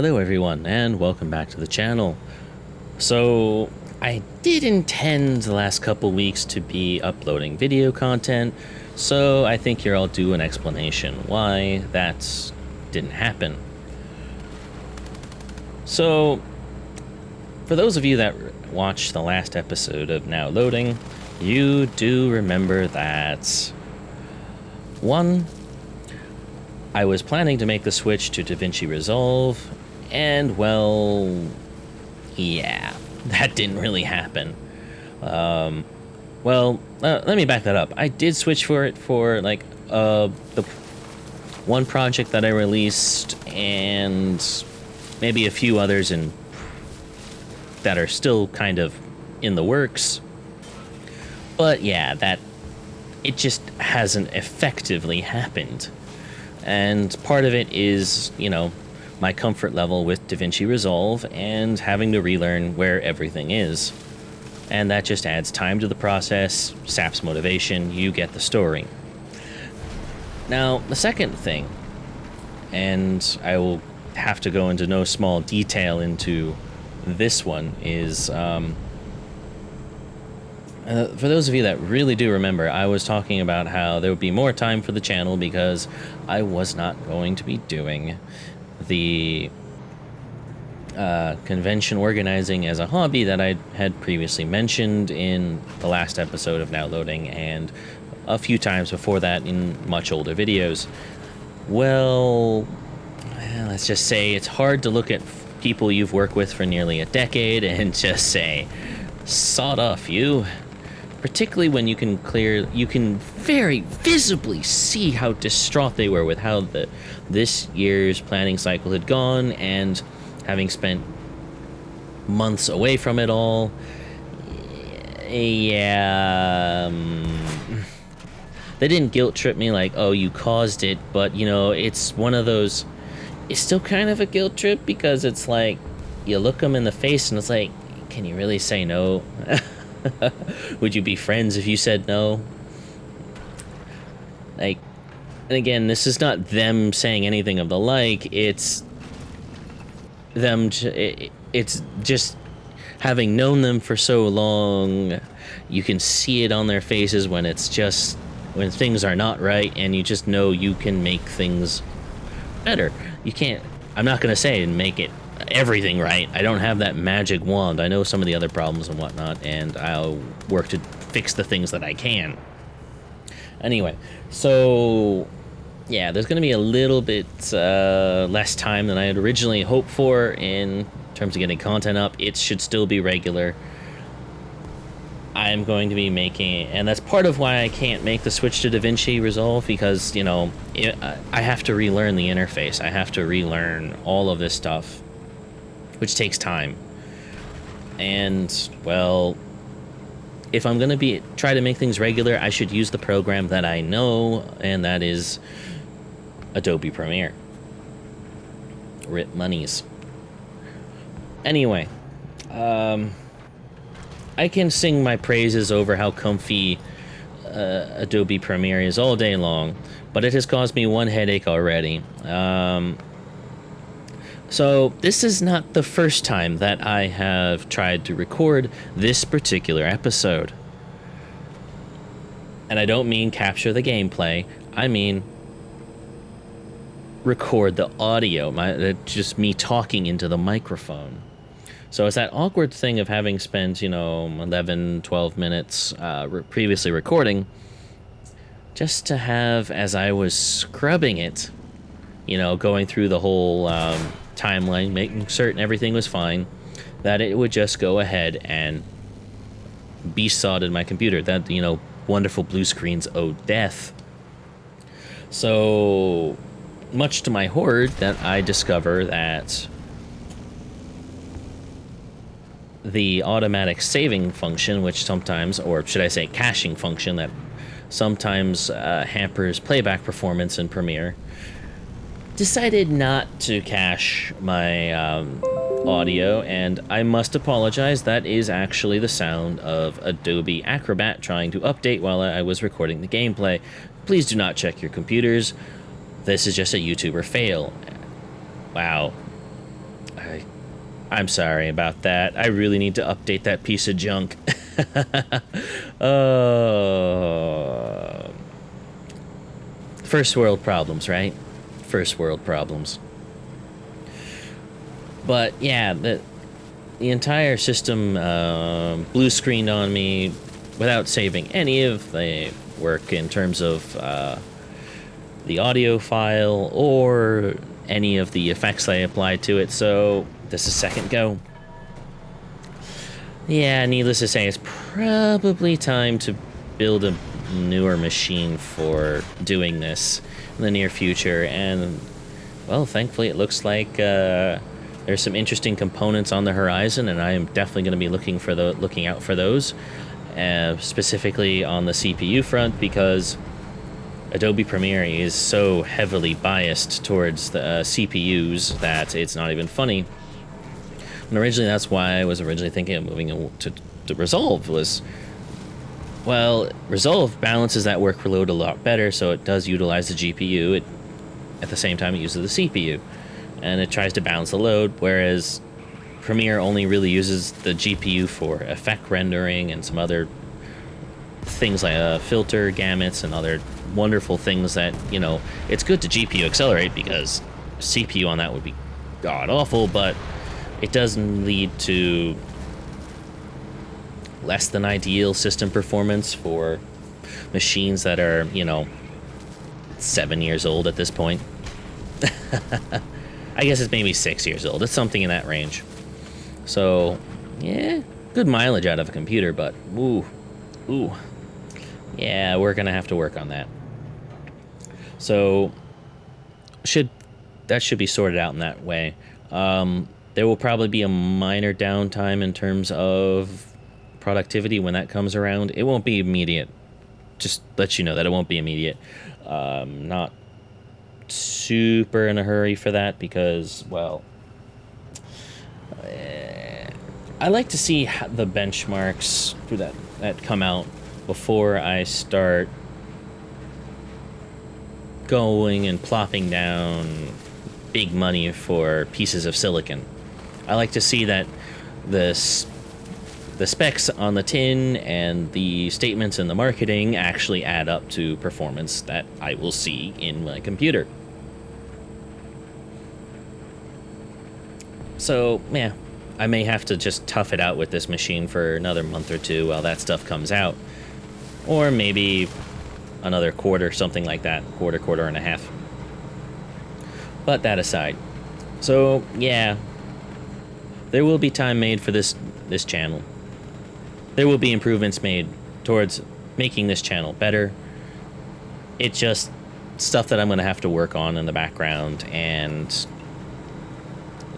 Hello everyone, and welcome back to the channel. So, I did intend the last couple weeks to be uploading video content, so I think here I'll do an explanation why that didn't happen. So, for those of you that watched the last episode of Now Loading, you do remember that I was planning to make the switch to DaVinci Resolve, and well, yeah, that didn't really happen. Let me back that up. I did switch for it for like the one project that I released, and maybe a few others that are still kind of in the works. But yeah, it just hasn't effectively happened. And part of it is, my comfort level with DaVinci Resolve and having to relearn where everything is. And that just adds time to the process, saps motivation, you get the story. Now, the second thing, and I will have to go into no small detail into this one, is for those of you that really do remember, I was talking about how there would be more time for the channel because I was not going to be doing the convention organizing as a hobby that I had previously mentioned in the last episode of Now Loading and a few times before that in much older videos. Well, let's just say it's hard to look at people you've worked with for nearly a decade and just say, sod off, you. Particularly when you can very visibly see how distraught they were with how this year's planning cycle had gone, and having spent months away from it all. Yeah, they didn't guilt trip me like, oh, you caused it, but it's one of those. It's still kind of a guilt trip because it's like you look them in the face and it's like, can you really say no? Would you be friends if you said no? Like, and again, this is not them saying anything of the like, it's them, it's just having known them for so long, you can see it on their faces when things are not right, and you just know you can make things better. I'm not going to say and make it everything right. I don't have that magic wand. I know some of the other problems and whatnot, and I'll work to fix the things that I can. Anyway, so yeah, there's going to be a little bit less time than I had originally hoped for in terms of getting content up. It should still be regular. I'm going to be making, and that's part of why I can't make the switch to DaVinci Resolve, because I have to relearn the interface. I have to relearn all of this stuff, which takes time. And well, if I'm going to try to make things regular, I should use the program that I know, and that is Adobe Premiere. Rip monies. Anyway, I can sing my praises over how comfy Adobe Premiere is all day long, but it has caused me one headache already. So this is not the first time that I have tried to record this particular episode. And I don't mean capture the gameplay, I mean record the audio, just me talking into the microphone. So it's that awkward thing of having spent, 11, 12 minutes previously recording, just to have, as I was scrubbing it, going through the whole timeline, making certain everything was fine, that it would just go ahead and be sawed in my computer. That, wonderful blue screens owed death. So, much to my horror, that I discover that the automatic saving function, which sometimes, or should I say caching function, that sometimes hampers playback performance in Premiere, decided not to cache my audio, and I must apologize. That is actually the sound of Adobe Acrobat trying to update while I was recording the gameplay. Please do not check your computers. This is just a YouTuber fail. Wow. I'm sorry about that. I really need to update that piece of junk. uh, First world problems, right? First world problems. But yeah, the entire system blue screened on me without saving any of the work in terms of the audio file or any of the effects I applied to it. So this is second go. Yeah, needless to say, it's probably time to build a newer machine for doing this in the near future. And well, thankfully it looks like there's some interesting components on the horizon, and I am definitely going to be looking out for those, specifically on the CPU front, because Adobe Premiere is so heavily biased towards the CPUs that it's not even funny. And originally, that's why I was originally thinking of moving to Resolve. Well, Resolve balances that workload a lot better, so it does utilize the GPU. At the same time, it uses the CPU, and it tries to balance the load, whereas Premiere only really uses the GPU for effect rendering and some other things like filter gamuts and other wonderful things that, you know, it's good to GPU accelerate because CPU on that would be god-awful, but it does lead to less than ideal system performance for machines that are, you know, 7 years old at this point. I guess it's maybe 6 years old. It's something in that range. So, yeah, good mileage out of a computer, but ooh. Yeah, we're gonna have to work on that. So, that should be sorted out in that way. There will probably be a minor downtime in terms of productivity when that comes around. It won't be immediate. Just let you know that it won't be immediate. Not super in a hurry for that because, well, I like to see the benchmarks that come out before I start going and plopping down big money for pieces of silicon. I like to see that the specs on the tin and the statements in the marketing actually add up to performance that I will see in my computer. So, yeah, I may have to just tough it out with this machine for another month or two while that stuff comes out. Or maybe another quarter, something like that. Quarter and a half. But that aside. So, yeah, there will be time made for this channel. There will be improvements made towards making this channel better. It's just stuff that I'm going to have to work on in the background, and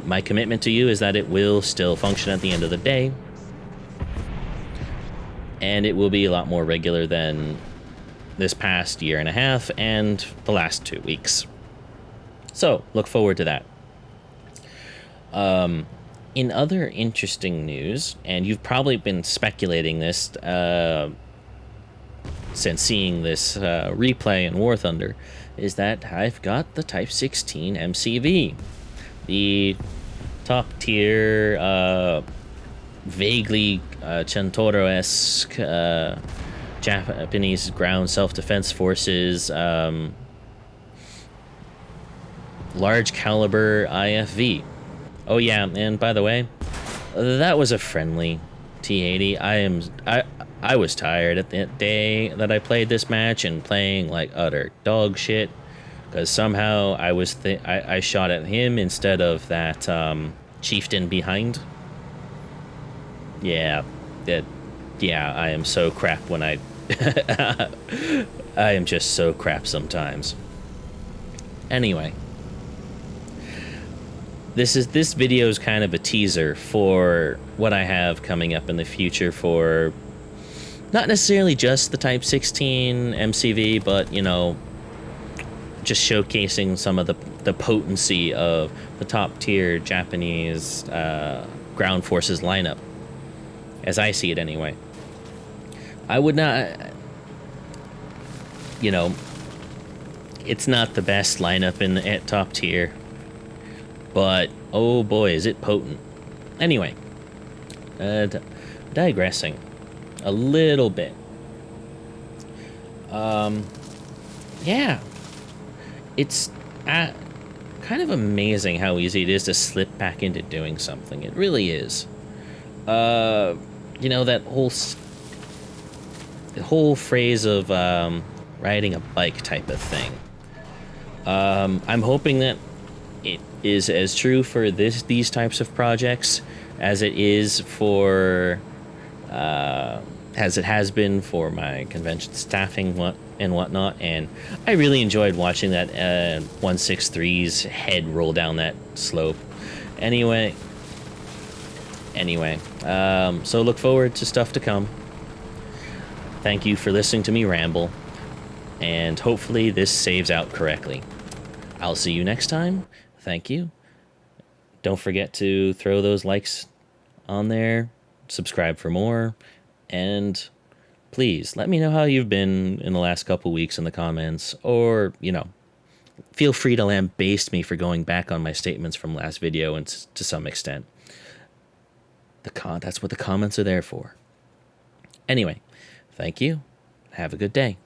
my commitment to you is that it will still function at the end of the day, and it will be a lot more regular than this past year and a half and the last 2 weeks. So, look forward to that. In other interesting news, and you've probably been speculating this since seeing this replay in War Thunder, is that I've got the Type 16 MCV. The top tier, vaguely Chantoro-esque Japanese ground self-defense forces, large caliber IFV. Oh yeah, and by the way, that was a friendly T80. I was tired at the day that I played this match and playing like utter dog shit, because somehow I shot at him instead of that chieftain behind. Yeah, I am so crap when I am just so crap sometimes. Anyway, this video is kind of a teaser for what I have coming up in the future for not necessarily just the Type 16 MCV, but, you know, just showcasing some of the potency of the top tier Japanese ground forces lineup, as I see it anyway. I would not, you know, it's not the best lineup at top tier. but oh boy, is it potent. Anyway, digressing a little bit. Yeah, it's kind of amazing how easy it is to slip back into doing something. It really is. That whole phrase of riding a bike type of thing. I'm hoping that it is as true for these types of projects as it is for as it has been for my convention staffing and whatnot. And I really enjoyed watching that 163's head roll down that slope. Anyway, so look forward to stuff to come. Thank you for listening to me ramble, and hopefully this saves out correctly. I'll see you next time. Thank you. Don't forget to throw those likes on there, subscribe for more, and please let me know how you've been in the last couple weeks in the comments, or, feel free to lambaste me for going back on my statements from last video and to some extent. That's what the comments are there for. Anyway, thank you. Have a good day.